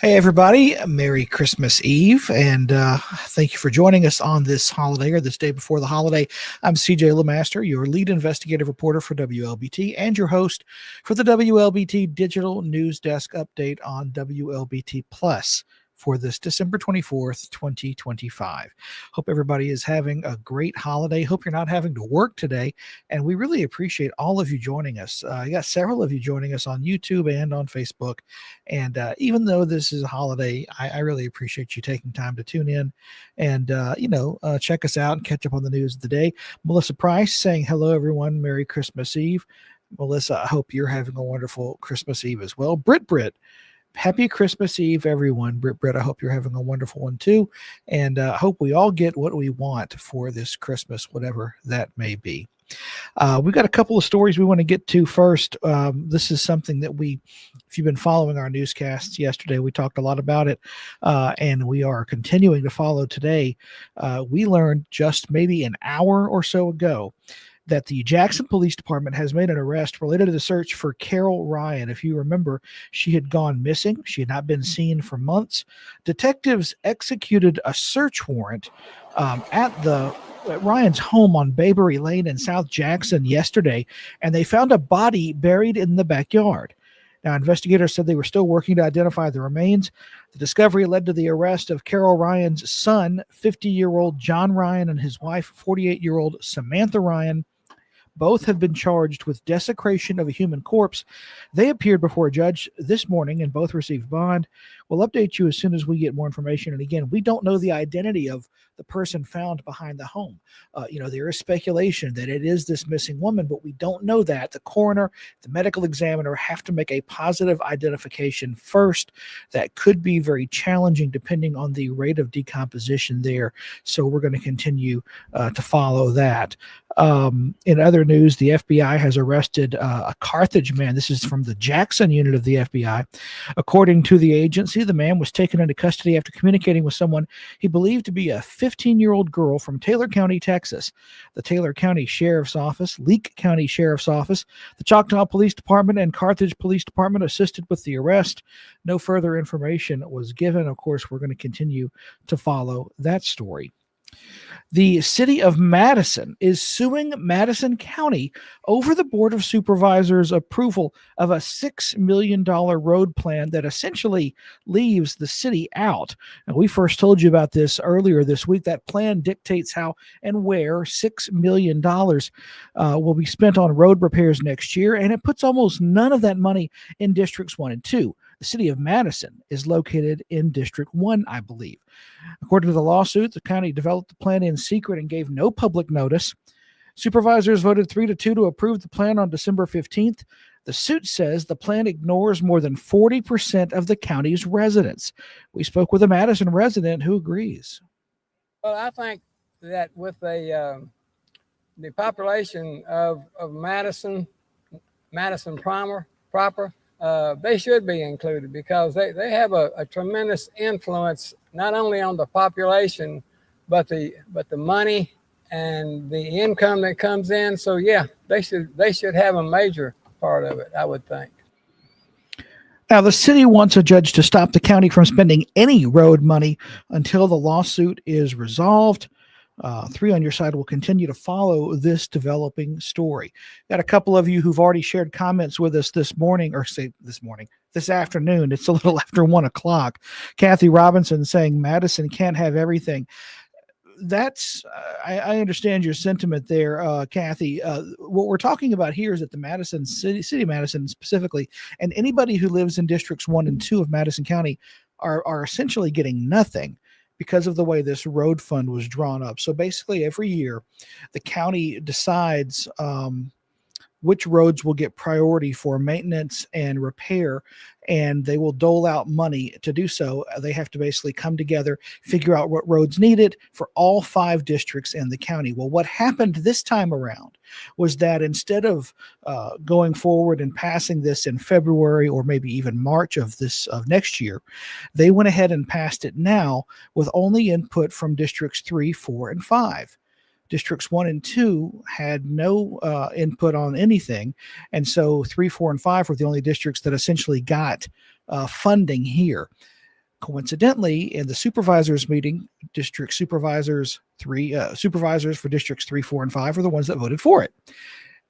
Hey, everybody. Merry Christmas Eve, and thank you for joining us on this holiday or this day before the holiday. I'm CJ LeMaster, your lead investigative reporter for WLBT and your host for the WLBT Digital News Desk update on WLBT Plus for this December 24th, 2025. Hope everybody is having a great holiday. Hope you're not having to work today, and we really appreciate all of you joining us. I got several of you joining us on YouTube and on Facebook, and even though this is a holiday, I really appreciate you taking time to tune in and, check us out and catch up on the news of the day. Melissa Price saying hello, everyone. Merry Christmas Eve. Melissa, I hope you're having a wonderful Christmas Eve as well. Britt, happy Christmas Eve, everyone. Britt, I hope you're having a wonderful one too. And I hope we all get what we want for this Christmas, whatever that may be. We've got a couple of stories we want to get to first. This is something that if you've been following our newscasts yesterday, we talked a lot about it, and we are continuing to follow today. We learned just maybe an hour or so ago that the Jackson Police Department has made an arrest related to the search for Carol Ryan. If you remember, she had gone missing. She had not been seen for months. Detectives executed a search warrant at Ryan's home on Bayberry Lane in South Jackson yesterday, and they found a body buried in the backyard. Now, investigators said they were still working to identify the remains. The discovery led to the arrest of Carol Ryan's son, 50-year-old John Ryan, and his wife, 48-year-old Samantha Ryan. Both have been charged with desecration of a human corpse. They appeared before a judge this morning and both received bond. We'll update you as soon as we get more information. And again, we don't know the identity of the person found behind the home. There is speculation that it is this missing woman, but we don't know that. The coroner, the medical examiner have to make a positive identification first. That could be very challenging depending on the rate of decomposition there. So we're going to continue to follow that. In other news, the FBI has arrested a Carthage man. This is from the Jackson unit of the FBI. According to the agency, the man was taken into custody after communicating with someone he believed to be a 15-year-old girl from Taylor County, Texas. The Taylor County Sheriff's Office, Leake County Sheriff's Office, the Choctaw Police Department, and Carthage Police Department assisted with the arrest. No further information was given. Of course, we're going to continue to follow that story. The city of Madison is suing Madison County over the Board of Supervisors' approval of a $6 million road plan that essentially leaves the city out. And we first told you about this earlier this week. That plan dictates how and where $6 million will be spent on road repairs next year, and it puts almost none of that money in Districts 1 and 2. The city of Madison is located in District 1, I believe. According to the lawsuit, the county developed the plan in secret and gave no public notice. Supervisors voted 3-2 to approve the plan on December 15th. The suit says the plan ignores more than 40% of the county's residents. We spoke with a Madison resident who agrees. Well, I think that with the population of Madison proper, they should be included because they have a tremendous influence not only on the population, but the money and the income that comes in. So yeah, they should have a major part of it, I would think. Now, the city wants a judge to stop the county from spending any road money until the lawsuit is resolved. 3 on Your Side will continue to follow this developing story. Got a couple of you who've already shared comments with us this morning, or say this afternoon. It's a little after 1 o'clock. Kathy Robinson saying Madison can't have everything. That's I understand your sentiment there, Kathy. What we're talking about here is that the Madison city of Madison specifically, and anybody who lives in districts 1 and 2 of Madison County are essentially getting nothing because of the way this road fund was drawn up. So basically every year the county decides which roads will get priority for maintenance and repair, and they will dole out money to do so. They have to basically come together, figure out what roads need it for all 5 districts in the county. Well, what happened this time around was that instead of going forward and passing this in February or maybe even March of next year, they went ahead and passed it now with only input from districts 3, 4, and 5. Districts 1 and 2 had no input on anything. And so 3, 4, and 5 were the only districts that essentially got funding here. Coincidentally, in the supervisors meeting, supervisors for districts 3, 4, and 5 are the ones that voted for it.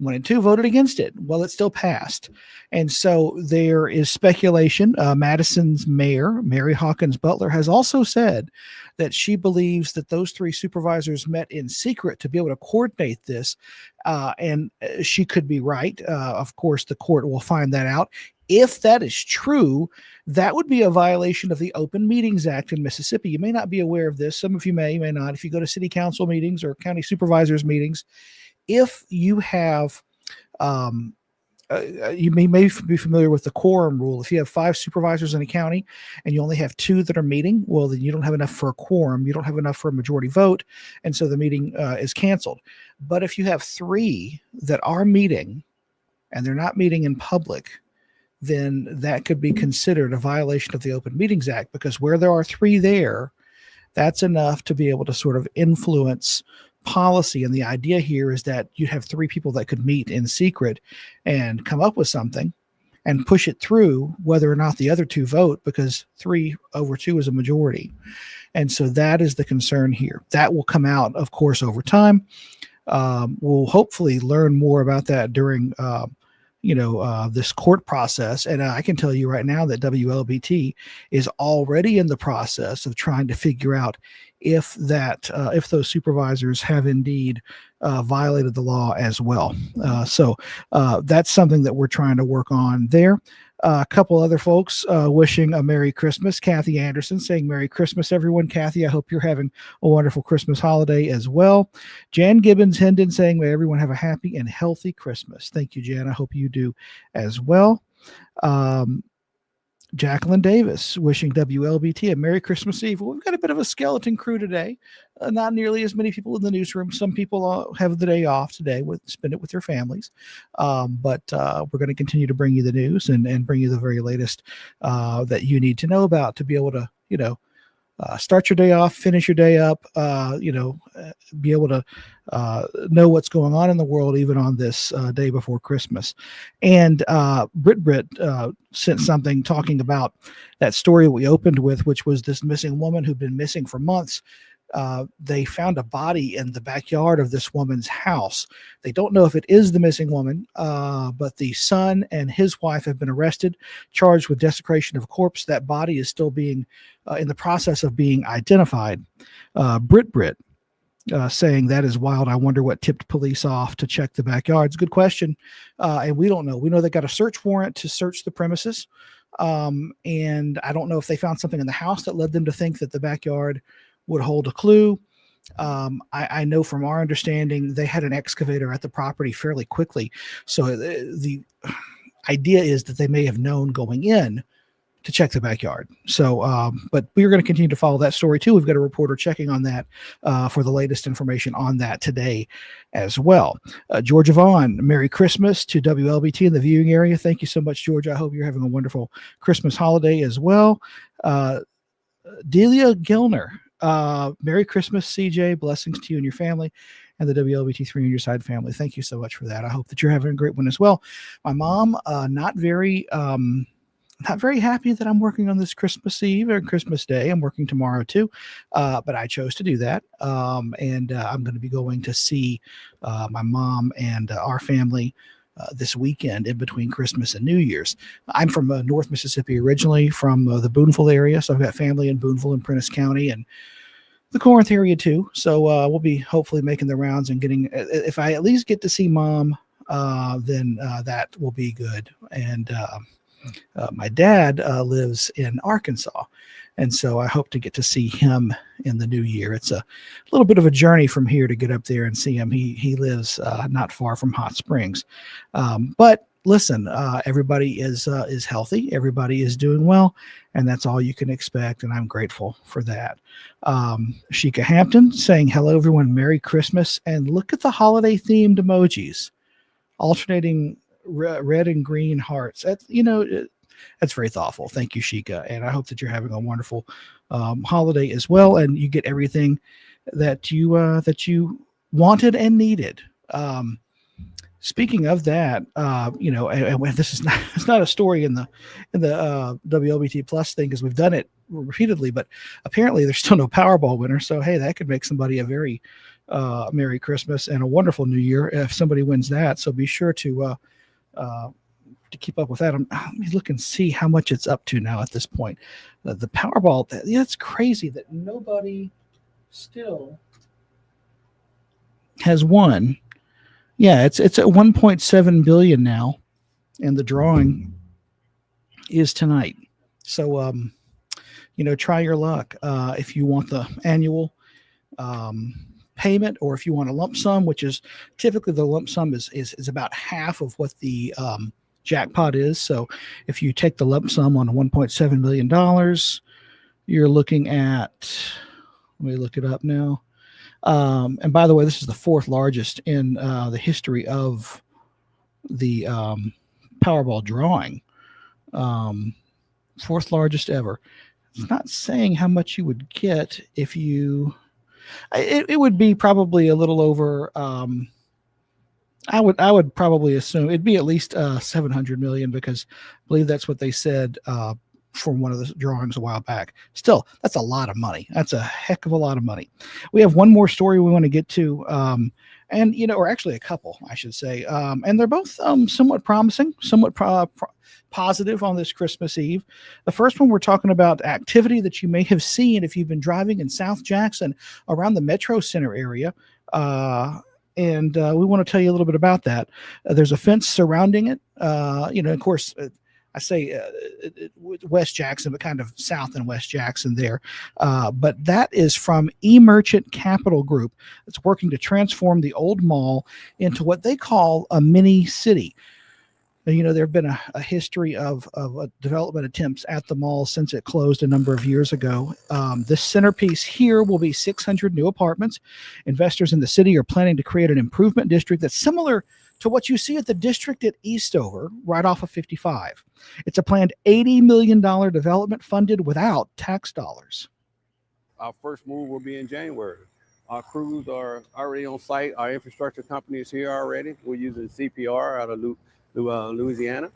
1 and 2 voted against it. Well, it still passed. And so there is speculation. Madison's mayor, Mary Hawkins Butler, has also said that she believes that those 3 supervisors met in secret to be able to coordinate this. And she could be right. Of course, the court will find that out. If that is true, that would be a violation of the Open Meetings Act in Mississippi. You may not be aware of this. Some of you may not. If you go to city council meetings or county supervisors meetings, if you have, you may be familiar with the quorum rule. If you have 5 supervisors in a county and you only have 2 that are meeting, well, then you don't have enough for a quorum. You don't have enough for a majority vote. And so the meeting is canceled. But if you have 3 that are meeting and they're not meeting in public, then that could be considered a violation of the Open Meetings Act, because where there are 3 there, that's enough to be able to sort of influence policy. And the idea here is that you have 3 people that could meet in secret and come up with something and push it through, whether or not the other 2 vote, because 3 over 2 is a majority. And so that is the concern here. That will come out, of course, over time. We'll hopefully learn more about that during this court process. And I can tell you right now that WLBT is already in the process of trying to figure out if those supervisors have indeed violated the law as well. So that's something that we're trying to work on there. A couple other folks wishing a Merry Christmas. Kathy Anderson saying Merry Christmas, everyone. Kathy, I hope you're having a wonderful Christmas holiday as well. Jan Gibbons Hendon saying may everyone have a happy and healthy Christmas. Thank you, Jan. I hope you do as well. Jacqueline Davis wishing WLBT a Merry Christmas Eve. Well, we've got a bit of a skeleton crew today. Not nearly as many people in the newsroom. Some people have the day off today, spend it with their families. But we're going to continue to bring you the news and bring you the very latest that you need to know about to be able to, start your day off, finish your day up, be able to know what's going on in the world, even on this day before Christmas. And Brit sent something talking about that story we opened with, which was this missing woman who'd been missing for months. They found a body in the backyard of this woman's house. They don't know if it is the missing woman, but the son and his wife have been arrested, charged with desecration of a corpse. That body is still being in the process of being identified. Brit saying that is wild. I wonder what tipped police off to check the backyards. Good question. And we don't know. We know they got a search warrant to search the premises. And I don't know if they found something in the house that led them to think that the backyard would hold a clue. I know from our understanding, they had an excavator at the property fairly quickly. So idea is that they may have known going in to check the backyard. So, but we're going to continue to follow that story too. We've got a reporter checking on that for the latest information on that today as well. Georgia Vaughn, Merry Christmas to WLBT in the viewing area. Thank you so much, Georgia. I hope you're having a wonderful Christmas holiday as well. Delia Gilner, Merry Christmas, CJ. Blessings to you and your family and the WLBT3 on your side family. Thank you so much for that. I hope that you're having a great one as well. My mom, not very happy that I'm working on this Christmas Eve or Christmas Day. I'm working tomorrow too, but I chose to do that. And I'm going to be going to see my mom and our family this weekend in between Christmas and New Year's. I'm from North Mississippi originally, from the Booneville area. So I've got family in Booneville and Prentiss County and the Corinth area too. So we'll be hopefully making the rounds and getting, if I at least get to see mom, then that will be good. And my dad lives in Arkansas, and so I hope to get to see him in the new year. It's a little bit of a journey from here to get up there and see him. He lives not far from Hot Springs. But listen, everybody is healthy. Everybody is doing well, and that's all you can expect, and I'm grateful for that. Sheikah Hampton saying, hello, everyone. Merry Christmas. And look at the holiday-themed emojis, alternating red and green hearts. That's, that's very thoughtful. Thank you, Sheikah. And I hope that you're having a wonderful holiday as well, and you get everything that you wanted and needed. Speaking of that, and this is not, it's not a story in the WLBT Plus thing, because we've done it repeatedly, but apparently there's still no Powerball winner. So hey, that could make somebody a very Merry Christmas and a wonderful New Year if somebody wins that. So be sure to keep up with that. Let me look and see how much it's up to now at this point. The Powerball, it's crazy that nobody still has won. Yeah, it's at 1.7 billion now, and the drawing is tonight. So, try your luck if you want the annual payment, or if you want a lump sum, which is typically the lump sum is about half of what the jackpot is. So if you take the lump sum on $1.7 million, you're looking at, let me look it up now. And by the way, this is the fourth largest in the history of the Powerball drawing. Fourth largest ever. It's not saying how much you would get if you, it would be probably a little over, I would probably assume it'd be at least 700 million, because I believe that's what they said from one of the drawings a while back. Still, that's a lot of money. That's a heck of a lot of money. We have one more story we want to get to, or actually a couple, I should say, and they're both somewhat promising, somewhat positive on this Christmas Eve. The first one, we're talking about activity that you may have seen if you've been driving in South Jackson around the Metro Center area. And we want to tell you a little bit about that. There's a fence surrounding it. Of course, I say West Jackson, but kind of south and West Jackson there. But that is from E-Merchant Capital Group. It's working to transform the old mall into what they call a mini city. There have been a history of development attempts at the mall since it closed a number of years ago. This centerpiece here will be 600 new apartments. Investors in the city are planning to create an improvement district that's similar to what you see at the district at Eastover, right off of 55. It's a planned $80 million development funded without tax dollars. Our first move will be in January. Our crews are already on site. Our infrastructure company is here already. We're using CPR out of Louisiana,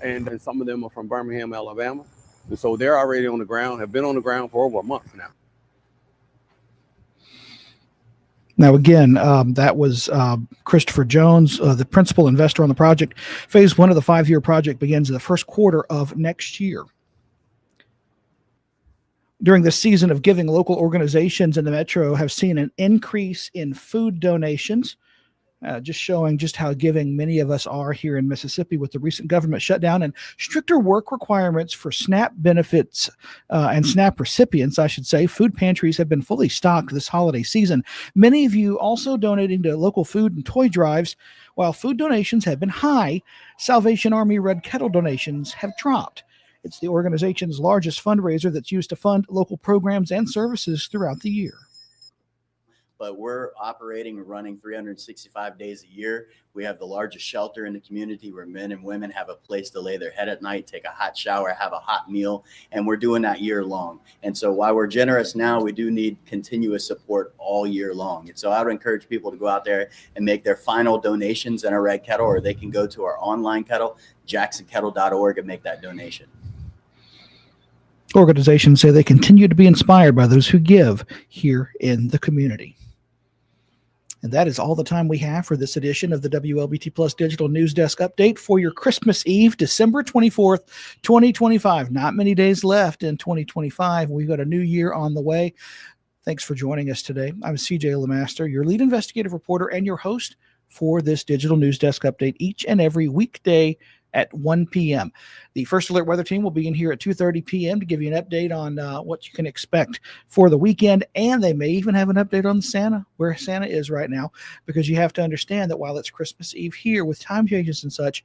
and then some of them are from Birmingham, Alabama. And so they're already on the ground, have been on the ground for over a month now. Now, again, that was Christopher Jones, the principal investor on the project. Phase 1 of the 5-year project begins in the first quarter of next year. During this season of giving, local organizations in the metro have seen an increase in food donations. just showing just how giving many of us are here in Mississippi with the recent government shutdown and stricter work requirements for SNAP benefits and SNAP recipients, I should say. Food pantries have been fully stocked this holiday season. Many of you also donating to local food and toy drives. While food donations have been high, Salvation Army Red Kettle donations have dropped. It's the organization's largest fundraiser that's used to fund local programs and services throughout the year. But we're operating and running 365 days a year. We have the largest shelter in the community where men and women have a place to lay their head at night, take a hot shower, have a hot meal, and we're doing that year long. And so while we're generous now, we do need continuous support all year long. And so I would encourage people to go out there and make their final donations in a Red Kettle, or they can go to our online kettle, jacksonkettle.org, and make that donation. Organizations say they continue to be inspired by those who give here in the community. And that is all the time we have for this edition of the WLBT Plus Digital News Desk Update for your Christmas Eve, December 24th, 2025. Not many days left in 2025. We've got a new year on the way. Thanks for joining us today. I'm CJ LeMaster, your lead investigative reporter and your host for this Digital News Desk Update each and every weekday at 1 p.m. The First Alert Weather Team will be in here at 2:30 p.m. to give you an update on what you can expect for the weekend, and they may even have an update on Santa, where Santa is right now, because you have to understand that while it's Christmas Eve here with time changes and such,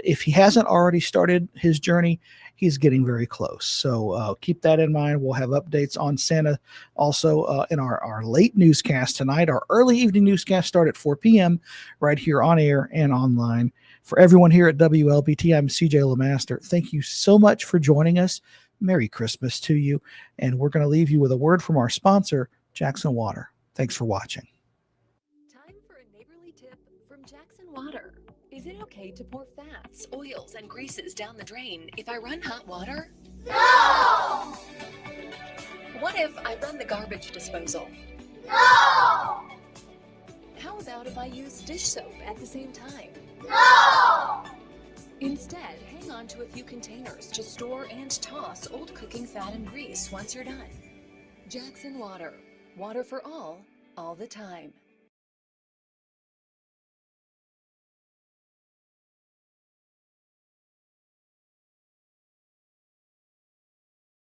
if he hasn't already started his journey, he's getting very close. So keep that in mind. We'll have updates on Santa also in our late newscast tonight. Our early evening newscast start at 4 p.m. right here on air and online. For everyone here at WLBT, I'm CJ LeMaster. Thank you so much for joining us. Merry Christmas to you. And we're going to leave you with a word from our sponsor, Jackson Water. Thanks for watching. Time for a neighborly tip from Jackson Water. Is it okay to pour fats, oils, and greases down the drain if I run hot water? No! What if I run the garbage disposal? No! How about if I use dish soap at the same time? No! Instead, hang on to a few containers to store and toss old cooking fat and grease once you're done. Jackson Water. Water for all the time.